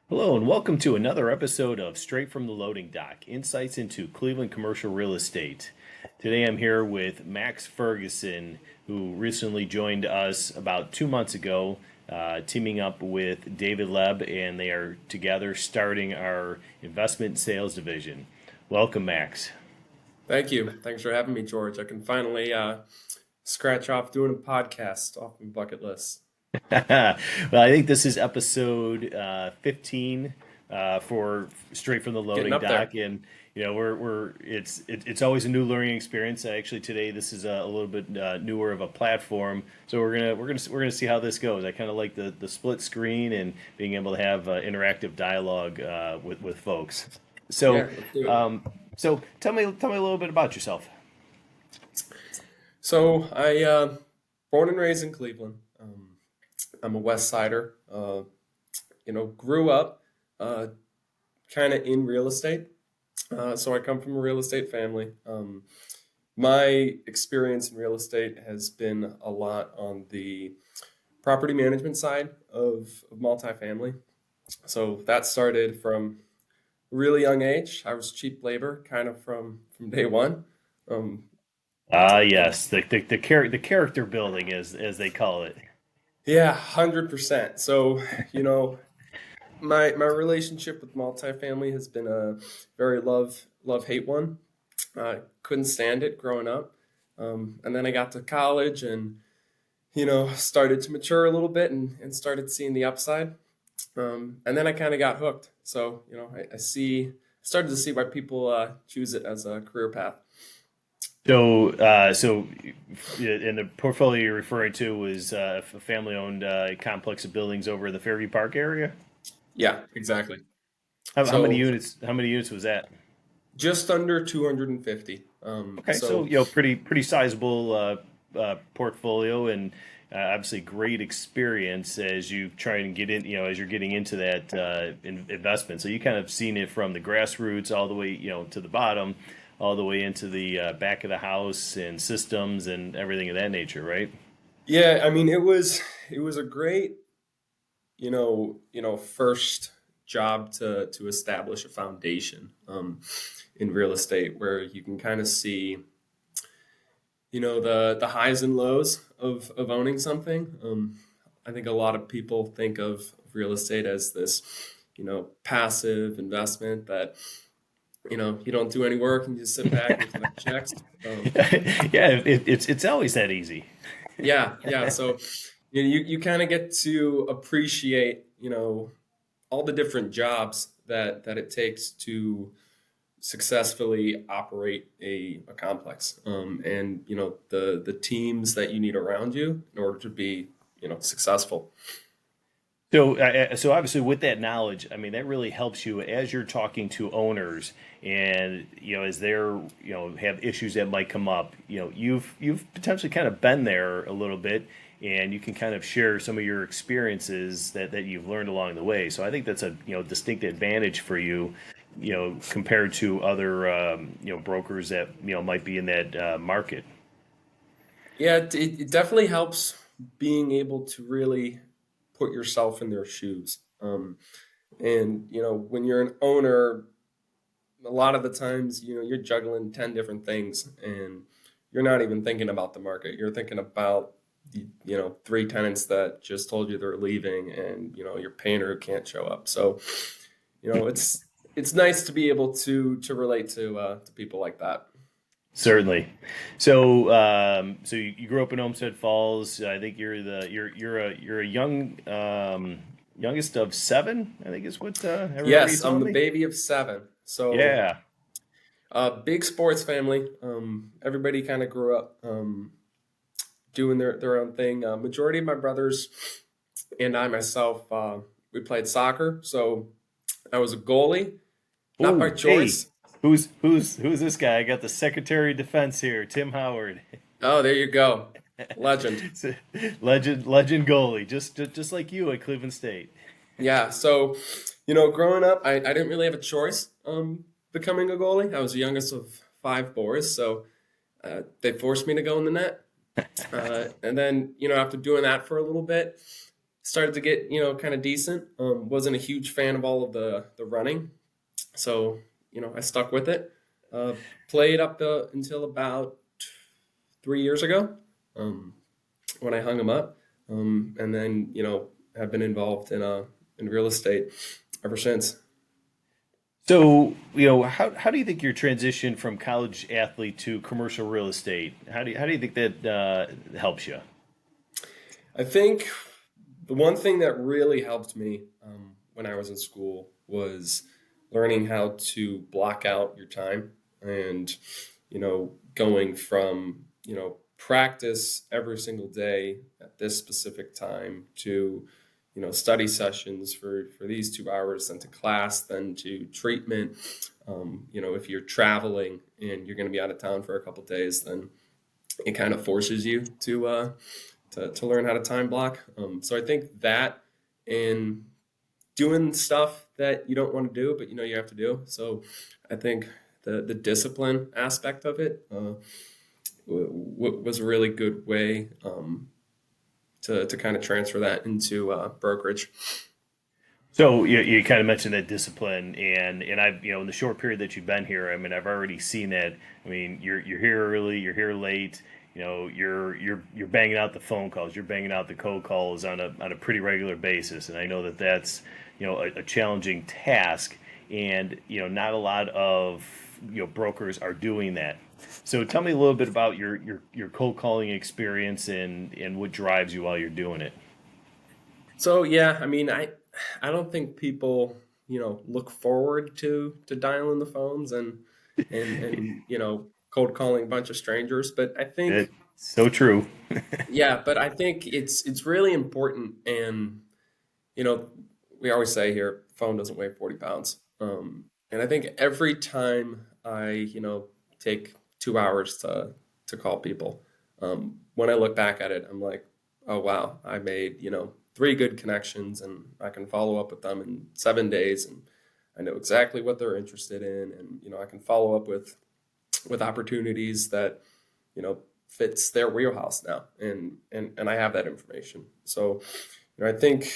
Hello, and welcome to another episode of Straight from the Loading Dock Insights into Cleveland Commercial Real Estate. Today I'm here with Max Ferguson, who recently joined us about 2 months ago, teaming up with David Leb, and they are together starting our investment sales division. Welcome, Max. Thank you. Thanks for having me, George. I can finally scratch off doing a podcast off my bucket list. Well, I think this is episode 15 for Straight from the Getting Loading up there. Dock, and it's always a new learning experience. Actually, today this is a little bit newer of a platform, so we're gonna see how this goes. I kind of like the split screen and being able to have interactive dialogue with folks. So, Yeah, let's do it. um, so tell me a little bit about yourself. So I born and raised in Cleveland. I'm a West Sider. Grew up uh, kind of in real estate. So I come from a real estate family. My experience in real estate has been a lot on the property management side of multifamily. So that started from really young age. I was cheap labor kind of from day one. Um, Ah, and yes, the character building as they call it. yeah, 100%. So, you know, my relationship with multifamily has been a very love hate one. Couldn't stand it growing up. And then I got to college and started to mature a little bit and started seeing the upside. And then I kind of got hooked. So, started to see why people choose it as a career path. So, in the portfolio you're referring to was a family-owned complex of buildings over in the Fairview Park area. Yeah, exactly. How many So units? How many units was that? just under 250. Okay, so pretty sizable portfolio, and obviously great experience as you try and get in. As you're getting into that investment. So you kind of seen it from the grassroots all the way, to the bottom, all the way into the back of the house and systems and everything of that nature, right? yeah, I mean it was a great, first job to establish a foundation in real estate where you can kind of see, the highs and lows of owning something. I think a lot of people think of real estate as this, passive investment that, you don't do any work and you just sit back and you collect checks. Yeah, it's always that easy. Yeah, yeah. So you kind of get to appreciate, all the different jobs that it takes to successfully operate a complex, and the teams that you need around you in order to be successful. So obviously, with that knowledge, I mean, that really helps you as you're talking to owners, and as they're have issues that might come up. You've potentially kind of been there a little bit, and you can kind of share some of your experiences that you've learned along the way. So I think that's a distinct advantage for you, compared to other brokers that might be in that market. Yeah, it definitely helps being able to really put yourself in their shoes. And when you're an owner, a lot of the times, you're juggling 10 different things and you're not even thinking about the market. You're thinking about the, three tenants that just told you they're leaving and, your painter can't show up. So, it's nice to be able to relate to people like that. Certainly. So you grew up in Olmsted Falls. I think you're a youngest of seven. I think is what everybody Yes, I'm told the me. baby of seven. So, Yeah. big sports family. Everybody kind of grew up doing their own thing. Majority of my brothers and I myself, we played soccer. So I was a goalie, not by Oh, hey, choice. who's this guy? I got the Secretary of Defense here, Tim Howard. Oh, there you go. Legend. So, legend goalie, just like you at Cleveland State. Yeah. So, growing up, I didn't really have a choice becoming a goalie. I was the youngest of five boys. So they forced me to go in the net. And then, after doing that for a little bit, started to get, kind of decent. Wasn't a huge fan of all of the running, so I stuck with it. Uh, Played until about 3 years ago, um, when I hung them up, and then have been involved in real estate ever since. So, how do you think your transition from college athlete to commercial real estate, how do you think that helps you? I think the one thing that really helped me when I was in school was learning how to block out your time and, going from, practice every single day at this specific time to, study sessions for these 2 hours, then to class, then to treatment. If you're traveling and you're going to be out of town for a couple days, then it kind of forces you to learn how to time block. So I think that, and doing stuff that you don't want to do, but you have to do. So I think the discipline aspect of it was a really good way to kind of transfer that into brokerage. So you kind of mentioned that discipline, and I've in the short period that you've been here, I mean I've already seen that. I mean you're here early, you're here late. You're banging out the phone calls, you're banging out the cold calls on a pretty regular basis, and I know that that's a challenging task, and not a lot of brokers are doing that. So tell me a little bit about your cold calling experience and what drives you while you're doing it. So yeah, I mean, I don't think people look forward to dialing the phones and cold calling a bunch of strangers, but I It's think so true. yeah, but I think it's really important. And you know, we always say here, phone doesn't weigh 40 pounds. And I think every time I, take 2 hours to call people, when I look back at it, I'm like, oh, wow, I made, three good connections, and I can follow up with them in 7 days. And I know exactly what they're interested in. And, I can follow up with opportunities that, fits their wheelhouse now. And I have that information. So, I think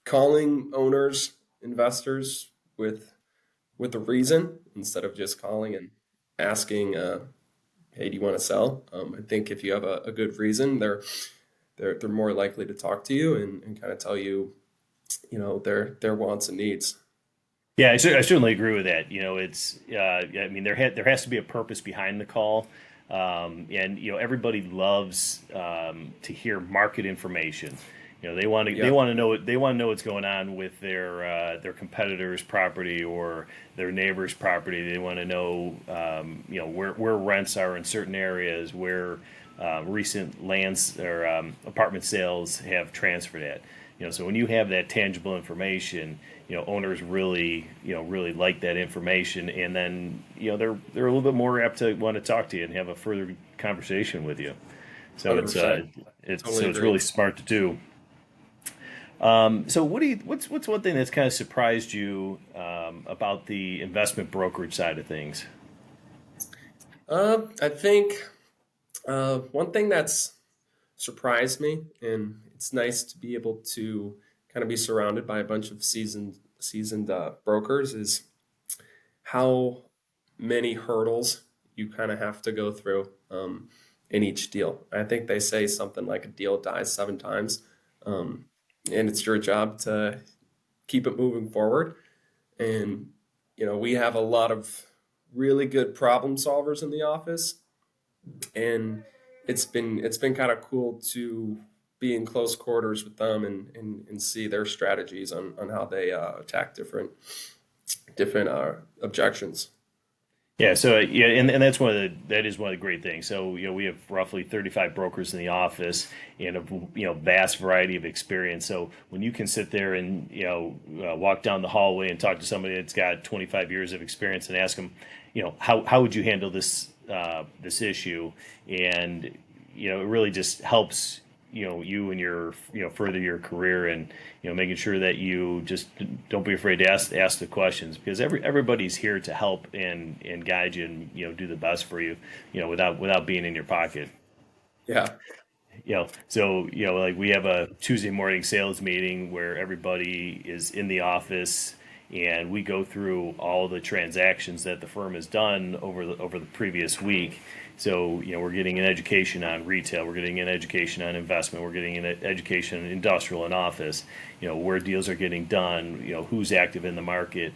calling owners, investors with a reason instead of just calling and asking, "Hey, do you want to sell?" I think if you have a good reason, they're more likely to talk to you and kind of tell you, their wants and needs. Yeah, I certainly agree with that. It's I mean there has to be a purpose behind the call, and everybody loves to hear market information. They Yeah, want to know what's going on with their competitor's property or their neighbor's property. They want to know where rents are in certain areas, where recent lands or apartment sales have transferred at. So when you have that tangible information, owners really like that information, and then they're a little bit more apt to want to talk to you and have a further conversation with you. So 100%. Totally it's agree. really smart to do. So what's one thing that's kind of surprised you about the investment brokerage side of things? I think one thing that's surprised me, and it's nice to be able to kind of be surrounded by a bunch of seasoned brokers, is how many hurdles you kind of have to go through in each deal. I think they say something like a deal dies 7 times, um, and it's your job to keep it moving forward. And we have a lot of really good problem solvers in the office, and it's been kind of cool to be in close quarters with them and see their strategies on how they attack different objections. Yeah, so yeah, and that is one of the great things. So we have roughly 35 brokers in the office and a vast variety of experience. So when you can sit there and walk down the hallway and talk to somebody that's got 25 years of experience and ask them, how would you handle this issue, and it really just helps you and your further your career, and making sure that you just don't be afraid to ask the questions, because everybody's here to help and guide you and do the best for you, without being in your pocket. Yeah, like we have a Tuesday morning sales meeting where everybody is in the office and we go through all the transactions that the firm has done over the previous week. So, we're getting an education on retail, we're getting an education on investment, we're getting an education on industrial and office, where deals are getting done, who's active in the market.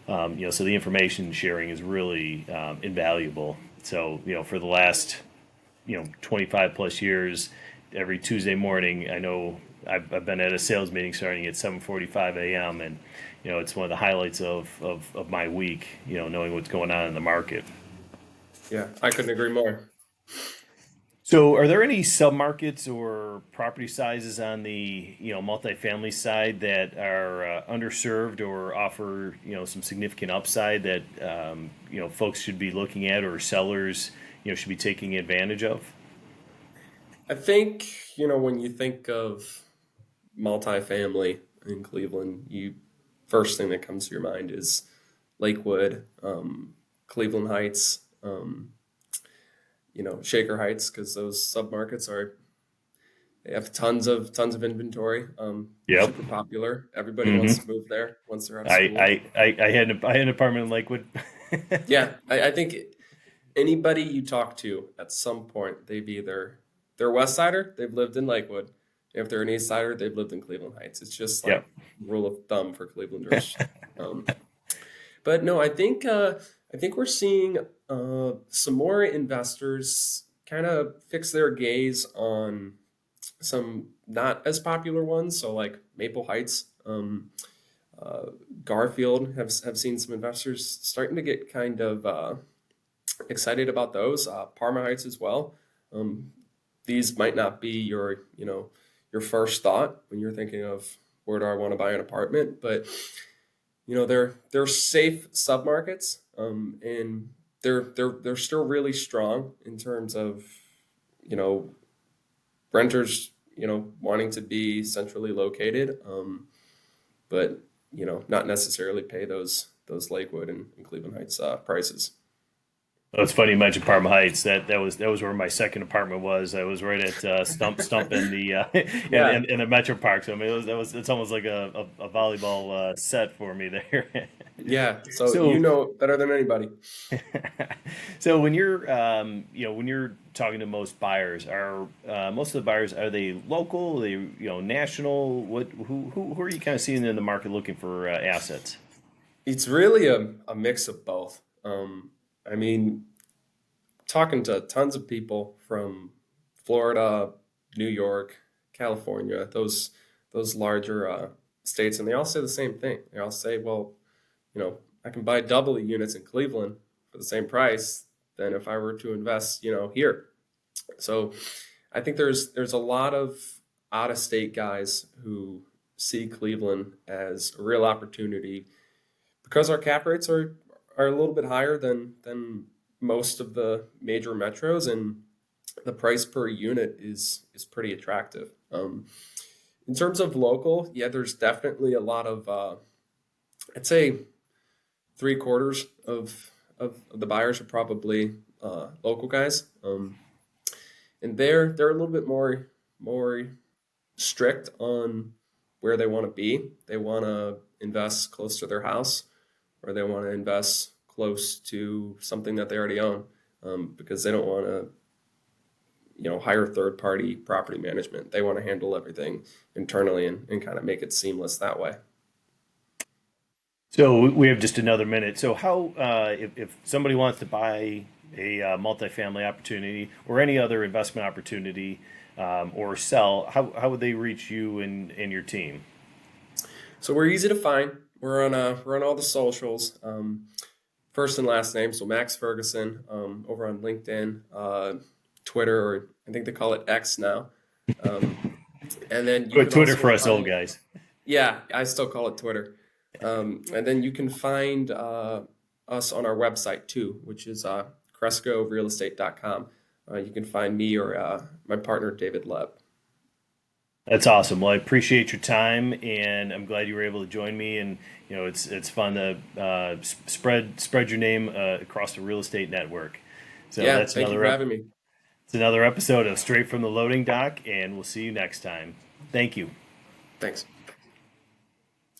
So the information sharing is really invaluable. So, for the last 25 plus years, every Tuesday morning, I know I've been at a sales meeting starting at 7:45 a.m. and it's one of the highlights of my week, knowing what's going on in the market. Yeah, I couldn't agree more. So, are there any submarkets or property sizes on the multifamily side that are underserved or offer some significant upside that folks should be looking at or sellers should be taking advantage of? I think, when you think of multifamily in Cleveland, you first thing that comes to your mind is Lakewood, Cleveland Heights, Shaker Heights, because those submarkets are they have tons of inventory. Yep. Super popular. Everybody wants hmm to move there once they're out of I, school. I had an apartment in Lakewood. Yeah, I think anybody you talk to at some point, they're a West Sider, they've lived in Lakewood. If they're an East Sider, they've lived in Cleveland Heights. It's just Yep. like rule of thumb for Clevelanders. Um, but no, I think we're seeing some more investors kind of fix their gaze on some not as popular ones. So like Maple Heights, uh, Garfield have seen some investors starting to get kind of excited about those. Parma Heights as well. Um, these might not be your first thought when you're thinking of where do I want to buy an apartment, but they're safe submarkets, and they're still really strong in terms of you know renters wanting to be centrally located, but not necessarily pay those Lakewood and Cleveland Heights prices. Well, it's funny you mentioned Parma Heights. That was where my second apartment was. I was right at Stump in the Yeah, in the Metro Park. So I mean, it's almost like a volleyball set for me there. yeah. So you So know better than anybody. so when you're talking to most buyers, are most of the buyers, are they local? Are they national? Who are you kind of seeing in the market looking for assets? It's really a mix of both. I mean, talking to tons of people from Florida, New York, California, those larger states, and they all say the same thing. They all say, well, I can buy double the units in Cleveland for the same price than if I were to invest, here. So I think there's a lot of out of state guys who see Cleveland as a real opportunity because our cap rates are a little bit higher than most of the major metros, and the price per unit is pretty attractive. In terms of local, yeah, there's definitely a lot of I'd say three-quarters of the buyers are probably local guys, and they're a little bit more strict on where they want to be. They want to invest close to their house, or they want to invest close to something that they already own, because they don't want to hire third party property management. They want to handle everything internally and kind of make it seamless that way. So we have just another minute. So how, if somebody wants to buy a multifamily opportunity or any other investment opportunity, or sell, how would they reach you and your team? So we're easy to find. We're on all the socials. First and last name, so Max Ferguson, over on LinkedIn, Twitter, or I think they call it X now. Um, and then you But can Twitter also for us old find, guys. yeah, I still call it Twitter. And then you can find us on our website too, which is CRESCORealestate.com. You can find me or my partner, David Leb. That's awesome. Well, I appreciate your time, and I'm glad you were able to join me. And it's fun to spread your name across the real estate network. So Yeah, that's thank you another for having me. It's another episode of Straight from the Loading Dock, and we'll see you next time. Thank you. Thanks.